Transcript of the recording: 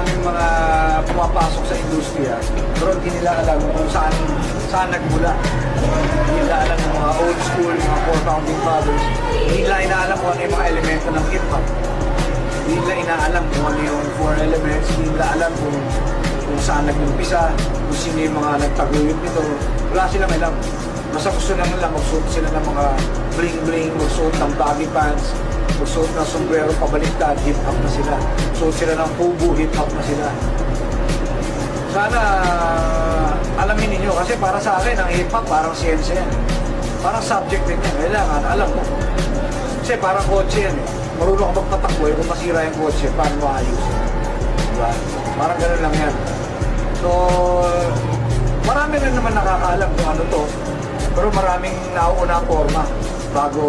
daming mga pumapasok sa industriya, pero hindi nila alam kung saan nagmula. Hindi nila alam ng mga old school, mga core founding fathers. Hindi nila inaalam kung ano yung mga elemento ng hip-hop. Hindi nila inaalam kung ano yung four elements. Hindi nila alam kung saan nag-umpisa, kung sino yung mga nagtaguyod nito. Wala silang alam. Basta gusto lang nila magsuot sila ng mga bling-bling, magsuot ng baggy pants, magsuot ng sombrero pabaliktad, hip-hop na sila. Magsuot sila ng kubo, hip-hop na sila. Sana alamin ninyo, kasi para sa akin, ang hip-hop parang siyensya yan. Parang subject din yan. Kailangan, alam mo. Kasi parang kotse yan eh. Marunong ka magpatakbo eh, kung masira yung kotse, paano maayos? Diba? Parang gano'n lang yan. So, marami rin naman nakakaalam kung ano to. Pero maraming nauuna forma bago